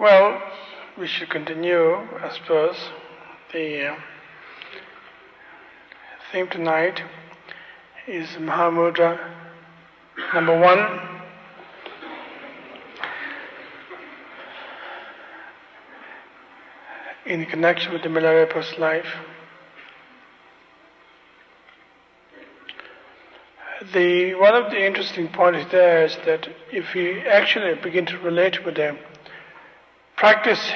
Well, we should continue, I suppose. The theme tonight is Mahamudra number 1. In connection with the Milarepa's life. One of the interesting points there is that if we actually begin to relate with the practice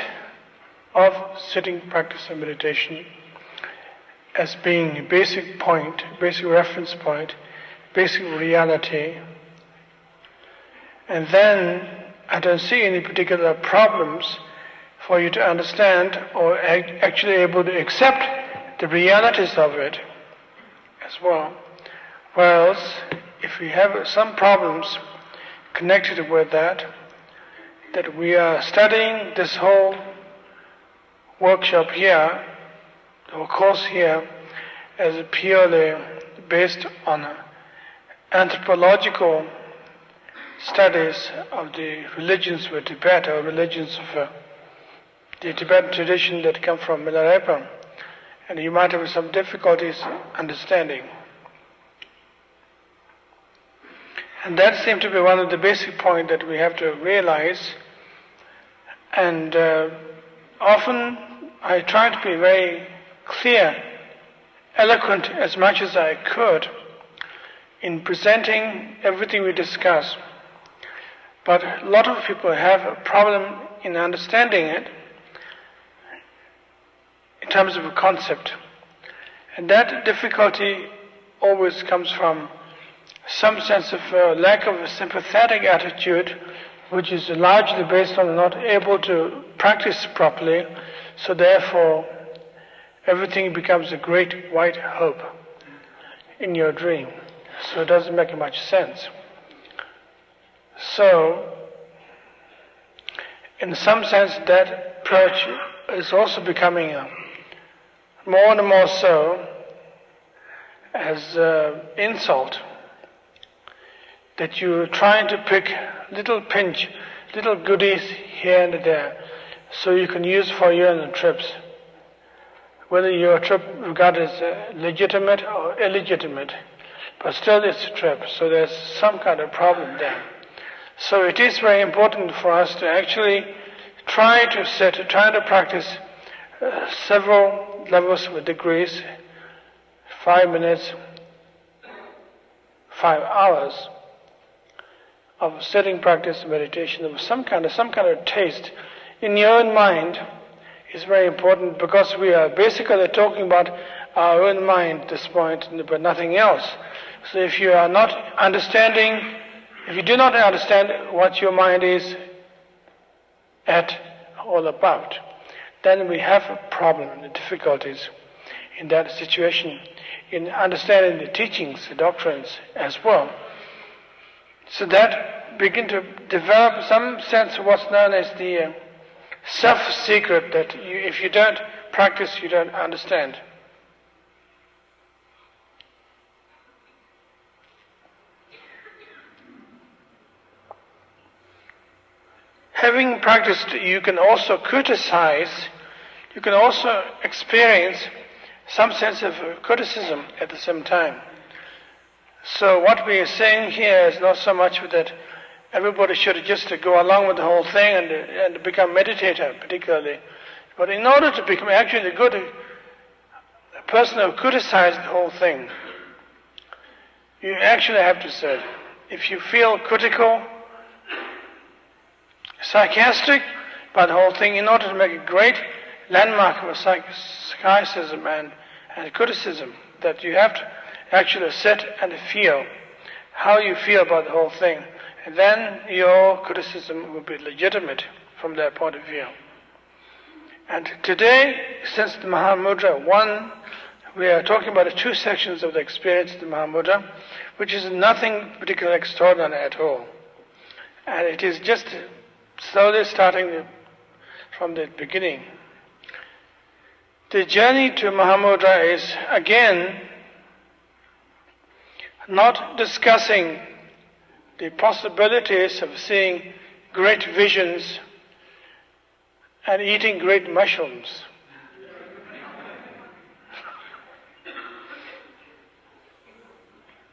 of sitting practice of meditation as being a basic point, basic reference point, basic reality, and then I don't see any particular problems for you to understand or actually able to accept the realities of it as well. Whereas, if we have some problems connected with that we are studying this whole workshop here, or course here, as purely based on anthropological studies of the religions of Tibet, or religions of the Tibetan tradition that come from Milarepa, and you might have some difficulties understanding. And that seems to be one of the basic points that we have to realize. And often I try to be very clear, eloquent as much as I could in presenting everything we discuss. But a lot of people have a problem in understanding it in terms of a concept. And that difficulty always comes from some sense of lack of a sympathetic attitude, which is largely based on not able to practice properly, so therefore everything becomes a great white hope in your dream. So it doesn't make much sense. So, in some sense, that approach is also becoming more and more so as insult, that you're trying to pick little goodies here and there, so you can use for your own trips, whether your trip regarded as legitimate or illegitimate, but still it's a trip, so there's some kind of problem there. So it is very important for us to actually try to practice several levels of degrees, 5 minutes, 5 hours of sitting practice, meditation, of some kind of taste in your own mind is very important, because we are basically talking about our own mind at this point, but nothing else. So if you are not understanding, if you do not understand what your mind is all about, then we have a problem, the difficulties in that situation, in understanding the teachings, the doctrines as well. So that begin to develop some sense of what's known as the self-secret, that if you don't practice, you don't understand. Having practiced, you can also criticize, you can also experience some sense of criticism at the same time. So what we are saying here is not so much that everybody should just go along with the whole thing and become meditator particularly, but in order to become actually a good person who criticizes the whole thing, you actually have to say, if you feel critical, sarcastic about the whole thing, in order to make a great landmark of sarcasm and criticism, that you have to actually sit and feel how you feel about the whole thing, and then your criticism will be legitimate from that point of view. And today, since the Mahamudra 1, we are talking about the 2 sections of the experience of the Mahamudra, which is nothing particularly extraordinary at all. And it is just slowly starting from the beginning. The journey to Mahamudra is, again, not discussing the possibilities of seeing great visions and eating great mushrooms.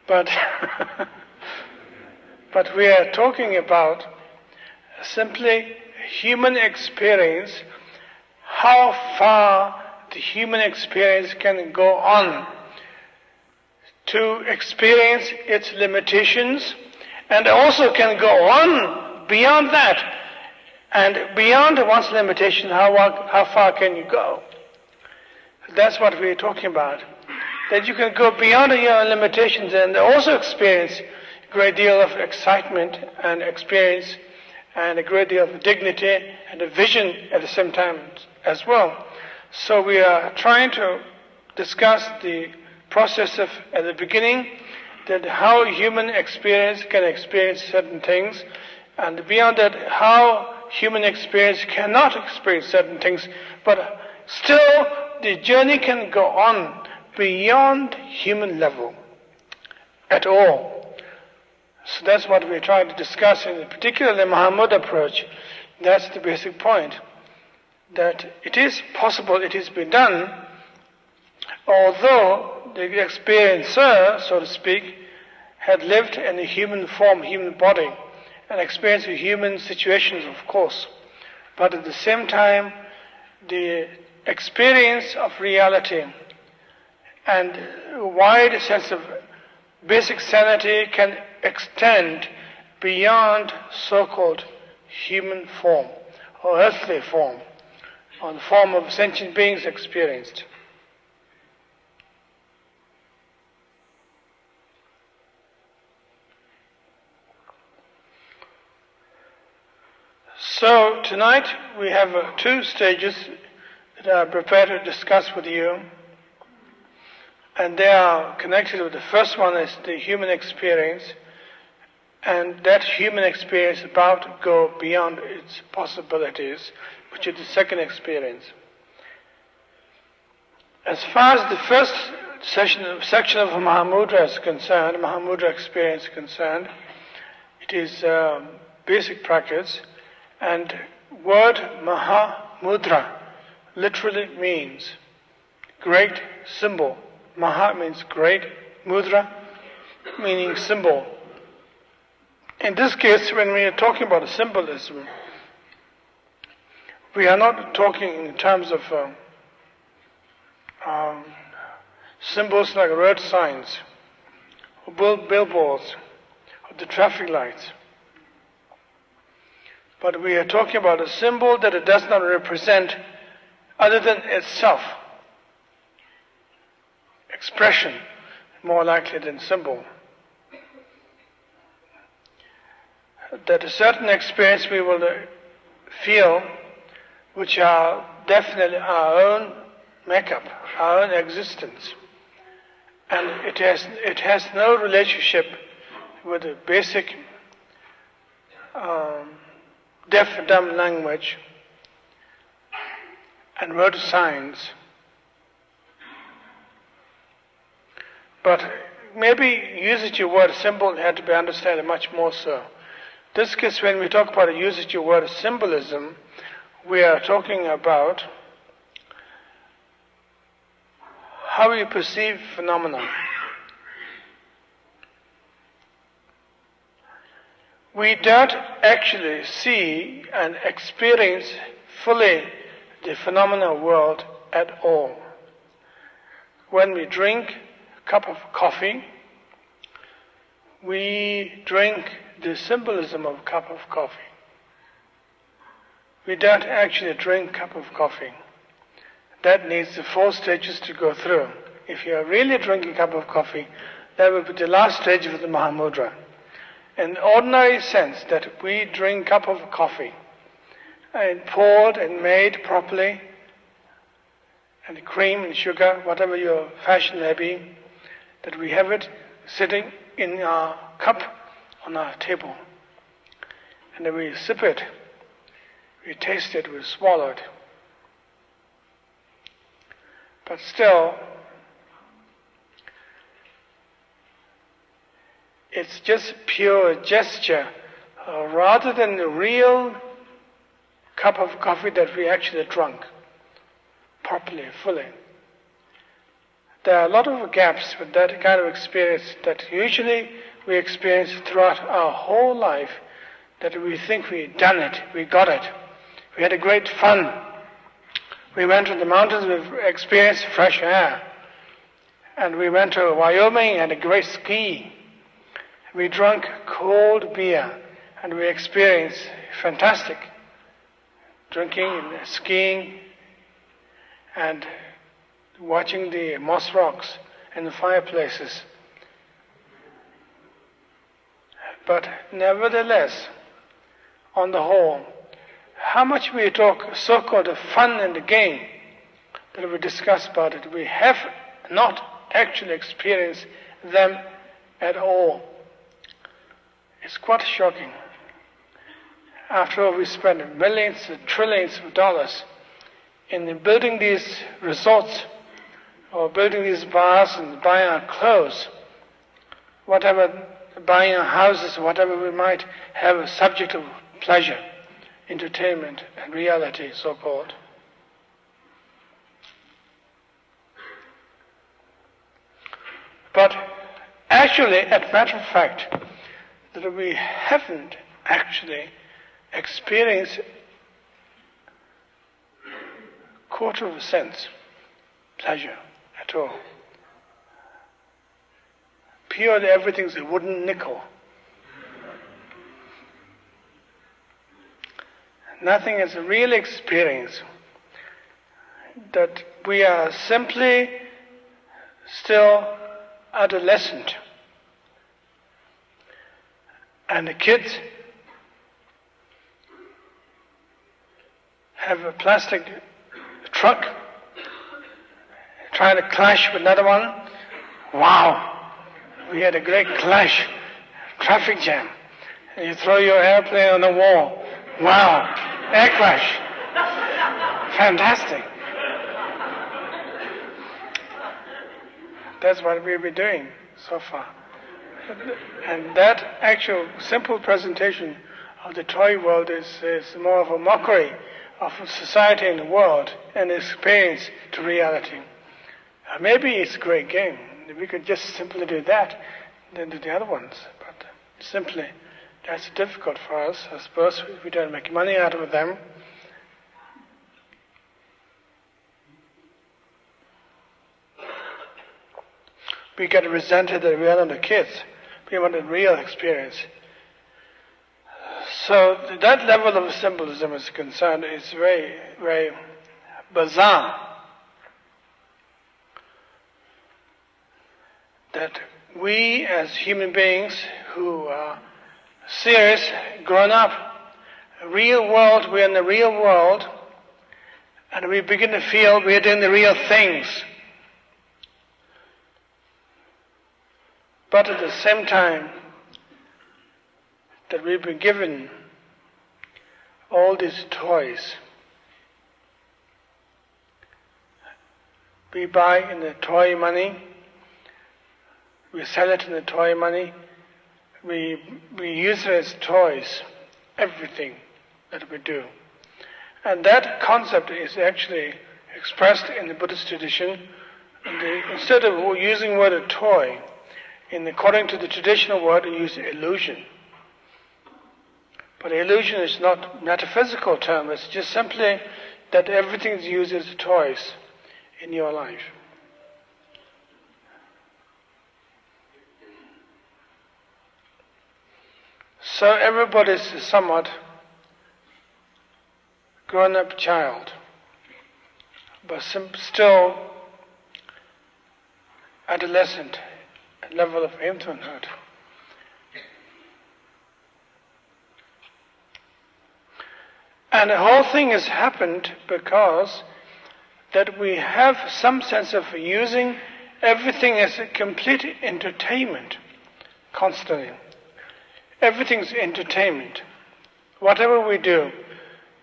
But we are talking about simply human experience, how far the human experience can go on to experience its limitations, and also can go on beyond that. And beyond one's limitation, how far can you go? That's what we're talking about. That you can go beyond your limitations and also experience a great deal of excitement and experience and a great deal of dignity and a vision at the same time as well. So we are trying to discuss the process of, at the beginning, that how human experience can experience certain things, and beyond that, how human experience cannot experience certain things, but still the journey can go on beyond human level at all. So that's what we're trying to discuss, in particular the Mahamudra approach. That's the basic point, that it is possible, it has been done, although the experiencer, so to speak, had lived in a human form, human body, and experienced human situations, of course. But at the same time, the experience of reality and a wide sense of basic sanity can extend beyond so-called human form or earthly form, or the form of sentient beings experienced. So tonight we have two stages that I prepared to discuss with you, and they are connected with the first one is the human experience, and that human experience is about to go beyond its possibilities, which is the second experience. As far as the first section of Mahamudra is concerned, Mahamudra experience is concerned, it is basic practice, and word Mahamudra literally means great symbol. Maha means great, Mudra meaning symbol. In this case, when we are talking about symbolism, we are not talking in terms of symbols like road signs, or billboards, or the traffic lights. But we are talking about a symbol that it does not represent other than itself. Expression, more likely than symbol. That a certain experience we will feel, which are definitely our own makeup, our own existence. And it has no relationship with the basic deaf and dumb language and word signs. But maybe usage of word symbol had to be understood much more so. This case, when we talk about the usage of word symbolism, we are talking about how we perceive phenomena. We don't actually see and experience fully the phenomena world at all. When we drink a cup of coffee, we drink the symbolism of a cup of coffee. We don't actually drink a cup of coffee. That needs the 4 stages to go through. If you are really drinking a cup of coffee, that will be the last stage of the Mahamudra. In ordinary sense, that we drink a cup of coffee, and poured and made properly, and cream and sugar, whatever your fashion may be, that we have it sitting in our cup on our table. And then we sip it, we taste it, we swallow it. But still, it's just pure gesture, rather than the real cup of coffee that we actually drunk properly, fully. There are a lot of gaps with that kind of experience that usually we experience throughout our whole life, that we think we've done it, we got it. We had a great fun. We went to the mountains, we experienced fresh air. And we went to Wyoming and a great ski. We drank cold beer and we experienced fantastic drinking and skiing and watching the moss rocks and the fireplaces. But nevertheless, on the whole, how much we talk so-called fun and the game that we discuss about it, we have not actually experienced them at all. It's quite shocking. After all, we spend millions, trillions of dollars in building these resorts or building these bars and buying our clothes, whatever, buying our houses, whatever we might have a subject of pleasure, entertainment and reality, so-called. But actually, as a matter of fact, that we haven't actually experienced quarter of a cent pleasure at all. Purely everything's a wooden nickel. Nothing is a real experience. That we are simply still adolescent. And the kids have a plastic truck trying to clash with another one. Wow! We had a great clash, traffic jam. And you throw your airplane on the wall. Wow! Air crash. Fantastic. That's what we've been doing so far. And that actual simple presentation of the toy world is more of a mockery of society and the world and experience to reality. Maybe it's a great game. We could just simply do that than do the other ones. But simply, that's difficult for us. I suppose we don't make money out of them. We get resented that we are not the kids. We want a real experience. So that level of symbolism is concerned is very, very bizarre. That we as human beings who are serious, grown up, real world, we're in the real world, and we begin to feel we're doing the real things. But at the same time, that we've been given all these toys. We buy in the toy money, we sell it in the toy money, we use it as toys, everything that we do. And that concept is actually expressed in the Buddhist tradition. Instead of using the word toy, according to the traditional word, we use illusion. But illusion is not a metaphysical term, it's just simply that everything is used as toys in your life. So everybody is a somewhat grown-up child, but still adolescent, a level of infanthood. And the whole thing has happened because that we have some sense of using everything as a complete entertainment constantly. Everything's entertainment. Whatever we do,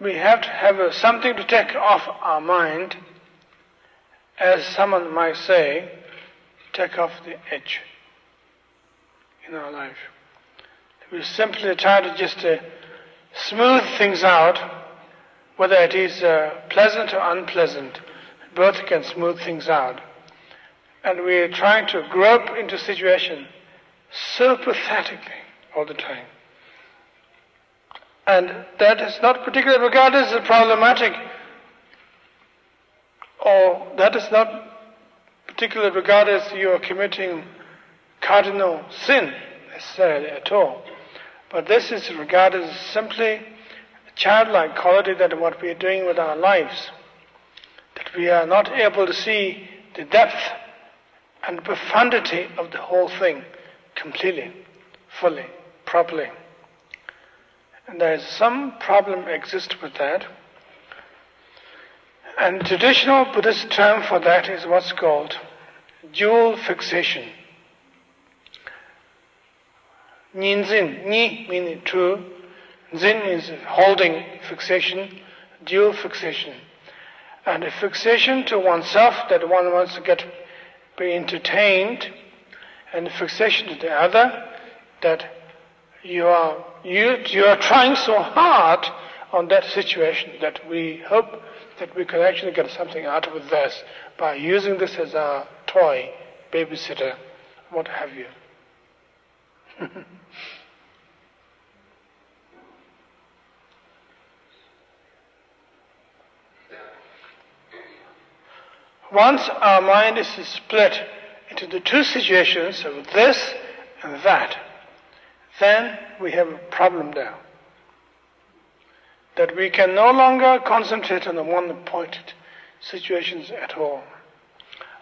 we have to have something to take off our mind, as someone might say, take off the edge in our life. We simply try to just smooth things out whether it is pleasant or unpleasant, both can smooth things out. And we are trying to grope into a situation so pathetically all the time. And that is not particularly regarded as problematic, or that is not particularly regarded as you are committing cardinal sin necessarily at all. But this is regarded as simply a childlike quality that what we are doing with our lives, that we are not able to see the depth and profundity of the whole thing completely, fully, properly. And there is some problem exists with that. And traditional Buddhist term for that is what's called dual fixation. Ninzin, ni meaning true, zin is holding, fixation, dual fixation. And a fixation to oneself that one wants to be entertained, and a fixation to the other that you are trying so hard on that situation that we hope that we can actually get something out of this by using this as our toy, babysitter, what have you. Once our mind is split into the two situations of this and that, then we have a problem there. That we can no longer concentrate on the one-pointed situations at all.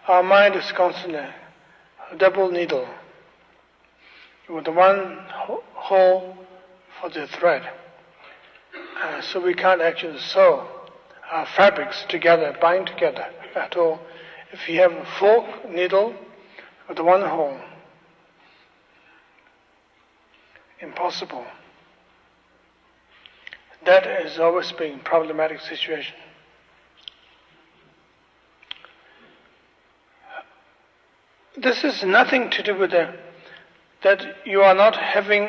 Our mind is constantly a double needle with one hole for the thread. So we can't actually sew our fabrics together, bind together at all. If you have a fork needle with one hole, impossible. That has always been a problematic situation. This is nothing to do with that you are not having,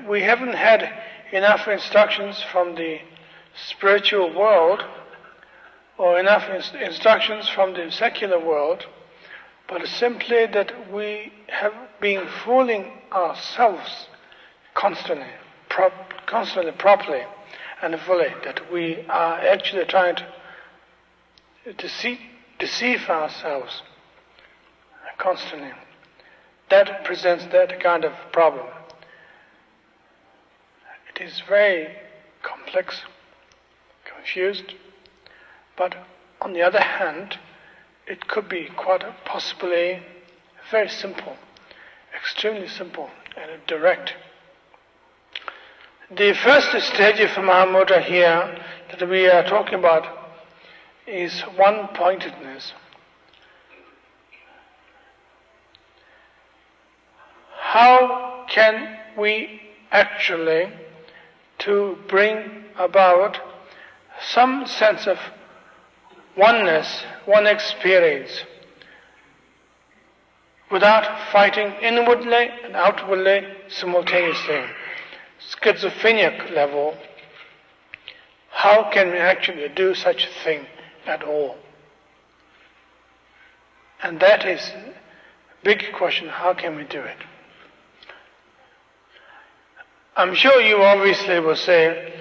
we haven't had enough instructions from the spiritual world or enough instructions from the secular world, but simply that we have been fooling ourselves constantly, properly and fully, that we are actually trying to deceive ourselves constantly. That presents that kind of problem. It is very complex, confused, but on the other hand, it could be quite possibly very simple, extremely simple and direct. The first stage of Mahamudra here that we are talking about is one-pointedness. How can we actually to bring about some sense of oneness, one experience, without fighting inwardly and outwardly simultaneously? Schizophrenic level, how can we actually do such a thing at all? And that is a big question, how can we do it? I'm sure you obviously will say,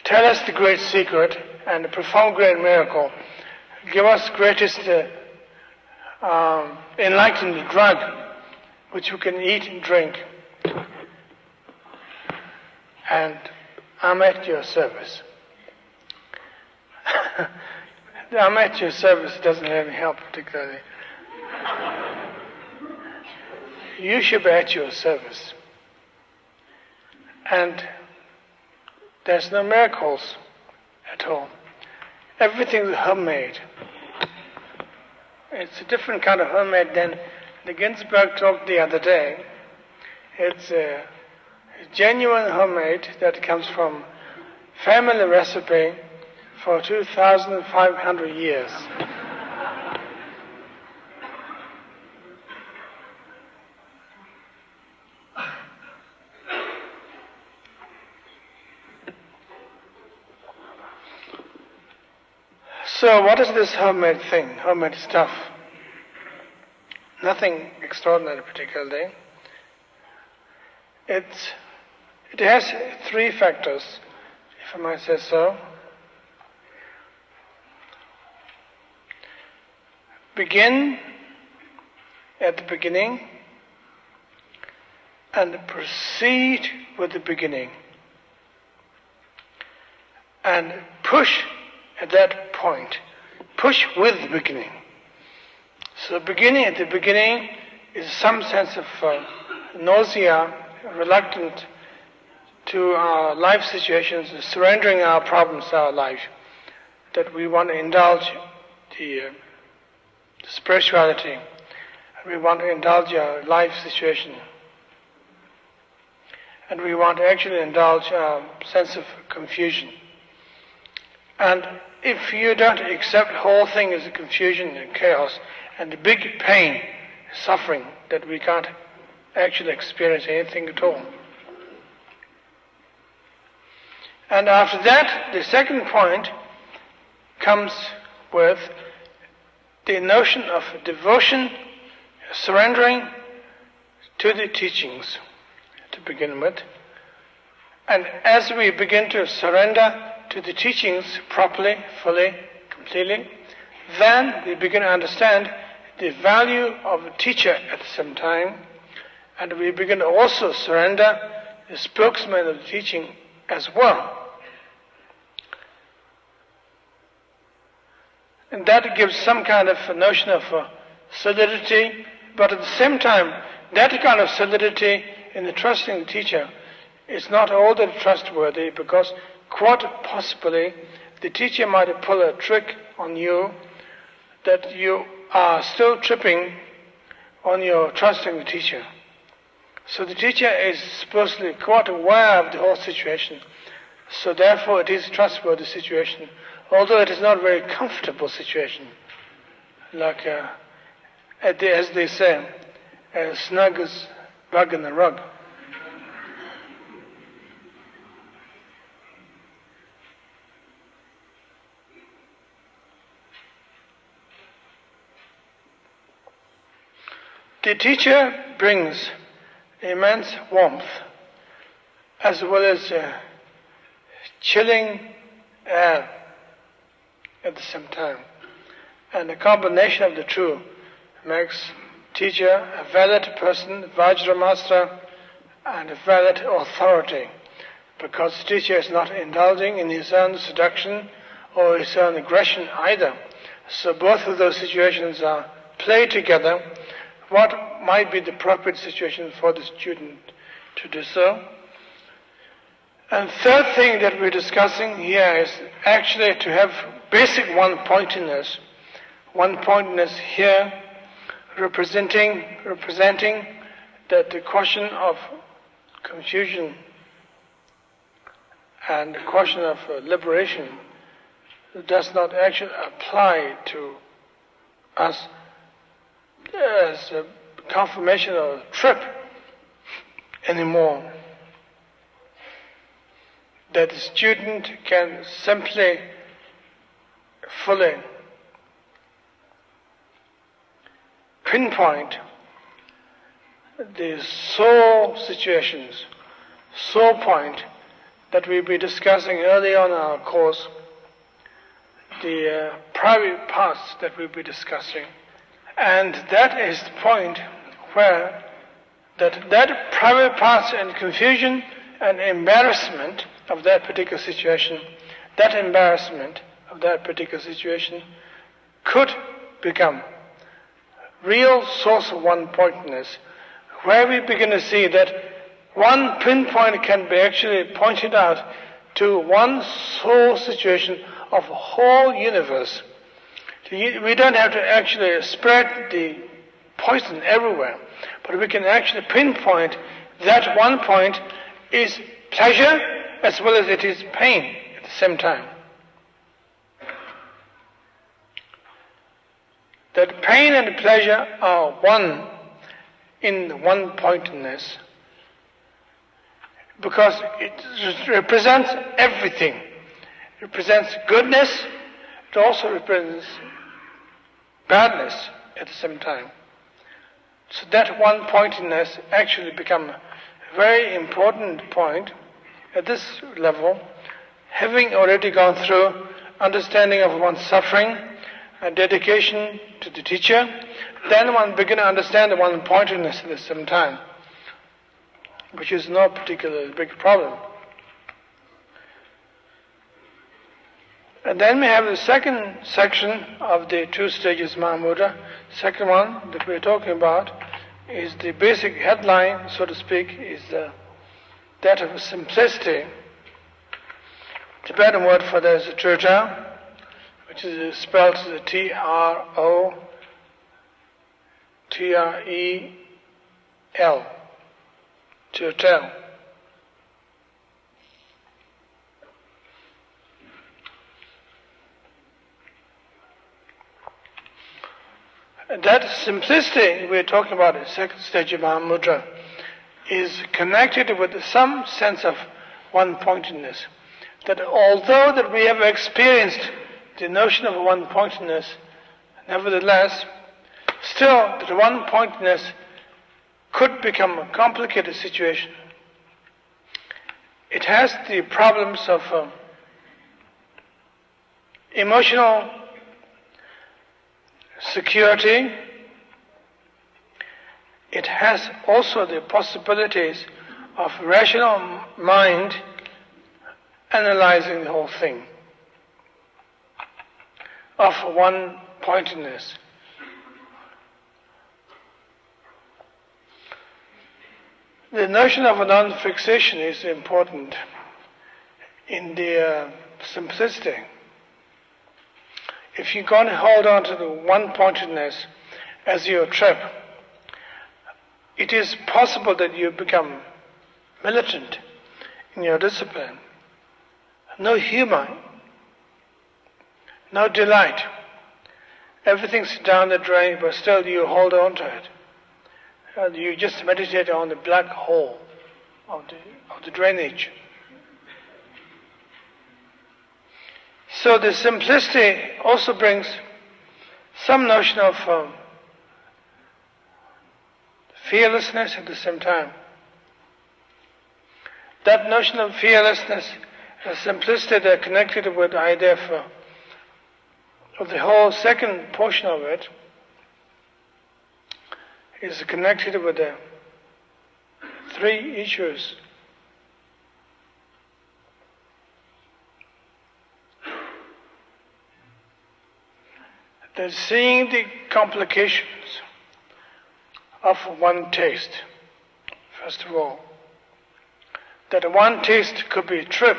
tell us the great secret and the profound great miracle. Give us the greatest enlightened drug which you can eat and drink. And I'm at your service. I'm at your service doesn't really help particularly. You should be at your service. And there's no miracles at all. Everything is homemade. It's a different kind of homemade than the Ginsberg talk the other day. It's a genuine homemade that comes from family recipe for 2,500 years. So what is this homemade thing, homemade stuff? Nothing extraordinary particularly. It has three factors, if I might say so. Begin at the beginning and proceed with the beginning. And push at that point. Push with the beginning. So beginning at the beginning is some sense of nausea, reluctant to our life situations, surrendering our problems to our life, that we want to indulge the spirituality, we want to indulge our life situation, and we want to actually indulge our sense of confusion. And if you don't accept the whole thing as a confusion and chaos and the big pain, suffering, that we can't actually experience anything at all. And after that, the second point comes with the notion of devotion, surrendering to the teachings to begin with. And as we begin to surrender to the teachings properly, fully, completely, then we begin to understand the value of a teacher at the same time, and we begin to also surrender the spokesman of the teaching as well. And that gives some kind of a notion of solidity, but at the same time, that kind of solidity in the trusting the teacher is not all that trustworthy, because quite possibly the teacher might pull a trick on you that you are still tripping on your trusting the teacher. So the teacher is supposedly quite aware of the whole situation, so therefore it is a trustworthy situation, although it is not a very comfortable situation. Like, as they say, as snug as bug in the rug. The teacher brings immense warmth as well as chilling air at the same time. And the combination of the two makes teacher a valid person, Vajra master, and a valid authority, because the teacher is not indulging in his own seduction or his own aggression either. So both of those situations are played together. What might be the appropriate situation for the student to do so? And third thing that we're discussing here is actually to have basic one-pointedness. One-pointedness here representing that the question of confusion and the question of liberation does not actually apply to us as a confirmation of a trip anymore. That the student can simply, fully pinpoint the soul situations, soul point that we'll be discussing early on in our course, the private parts that we'll be discussing. And that is the point where that private parts and confusion and embarrassment of that particular situation, that embarrassment of that particular situation could become real source of one-pointedness, where we begin to see that one pinpoint can be actually pointed out to one soul situation of a whole universe. We don't have to actually spread the poison everywhere, but we can actually pinpoint that one point is pleasure as well as it is pain at the same time. That pain and pleasure are one in the one-pointedness, because it represents everything. It represents goodness, it also represents badness at the same time. So that one-pointedness actually becomes a very important point at this level, having already gone through understanding of one's suffering and dedication to the teacher, then one begins to understand the one-pointedness at the same time, which is no particularly big problem. And then we have the second section of the two stages Mahamudra. Second one that we're talking about is the basic headline, so to speak, is that of simplicity. Tibetan word for that is Chögyam, which is spelled as T-R-O-T-R-E-L. Chögyam. That simplicity we're talking about in the second stage of Mahamudra is connected with some sense of one-pointedness. That although that we have experienced the notion of one-pointedness, nevertheless, still that one-pointedness could become a complicated situation. It has the problems of emotional security. It has also the possibilities of rational mind analyzing the whole thing, of one-pointedness. The notion of a non-fixation is important in the simplicity. If you're going to hold on to the one-pointedness as your trip, it is possible that you become militant in your discipline. No humor, no delight. Everything's down the drain, but still you hold on to it. You just meditate on the black hole of the drainage. So the simplicity also brings some notion of fearlessness at the same time. That notion of fearlessness and simplicity that are connected with the idea of the whole second portion of it is connected with the three issues. That seeing the complications of one taste, first of all. That one taste could be a trip,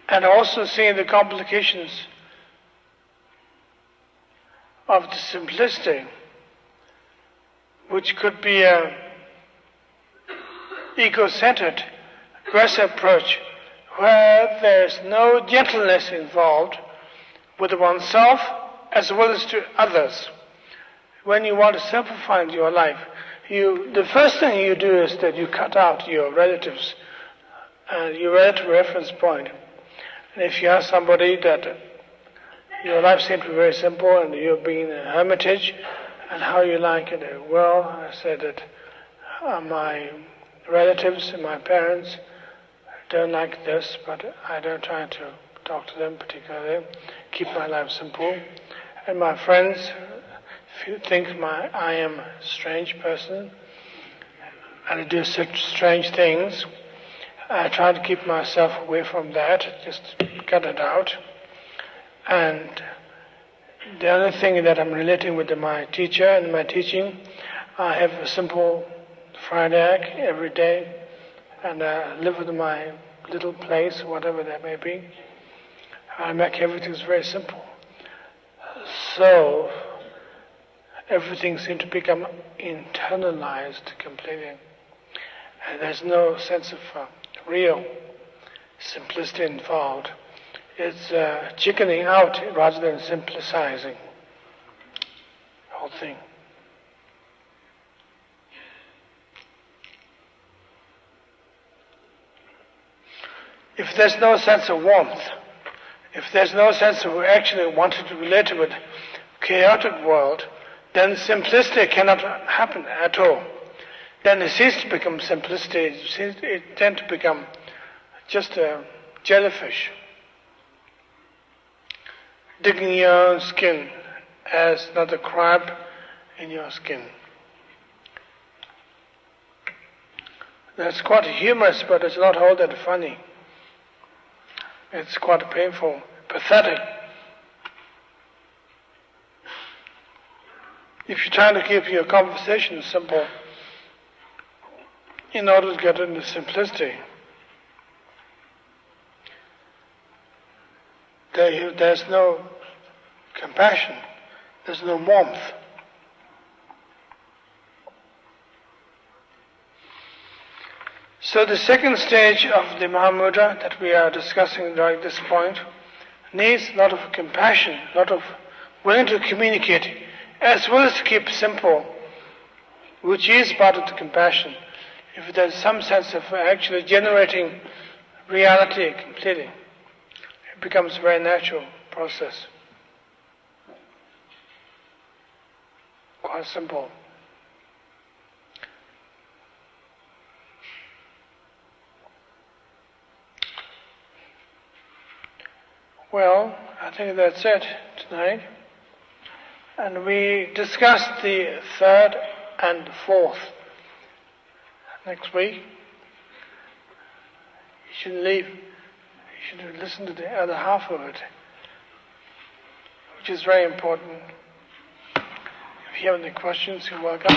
and also seeing the complications of the simplicity, which could be a ego-centered, aggressive approach, where there is no gentleness involved with oneself as well as to others. When you want to simplify your life, the first thing you do is that you cut out your relatives, your relative reference point. And if you ask somebody that your life seems to be very simple and you're being in a hermitage, and how you like it, well, I said that my relatives and my parents don't like this, but I don't try to talk to them particularly, keep my life simple. And my friends think I am a strange person, and I do such strange things. I try to keep myself away from that, just cut it out. And the other thing that I'm relating with my teacher and my teaching, I have a simple fried egg every day, and I live in my little place, whatever that may be. I make everything very simple. So everything seems to become internalized completely. And there's no sense of real simplicity involved. It's chickening out rather than simplicizing the whole thing. If there's no sense of warmth, if there's no sense of actually wanting to relate with chaotic world, then simplicity cannot happen at all. Then it ceases to become simplicity, it tends to become just a jellyfish, digging your own skin as another crab in your skin. That's quite humorous, but it's not all that funny. It's quite painful, pathetic. If you're trying to keep your conversation simple in order to get into simplicity, there's no compassion, there's no warmth. So the second stage of the Mahamudra that we are discussing right at this point needs a lot of compassion, a lot of willing to communicate, as well as to keep simple, which is part of the compassion. If there's some sense of actually generating reality completely, it becomes a very natural process. Quite simple. Well, I think that's it tonight. And we discussed the third and the fourth. Next week, you shouldn't leave. You should listen to the other half of it, which is very important. If you have any questions, you're welcome.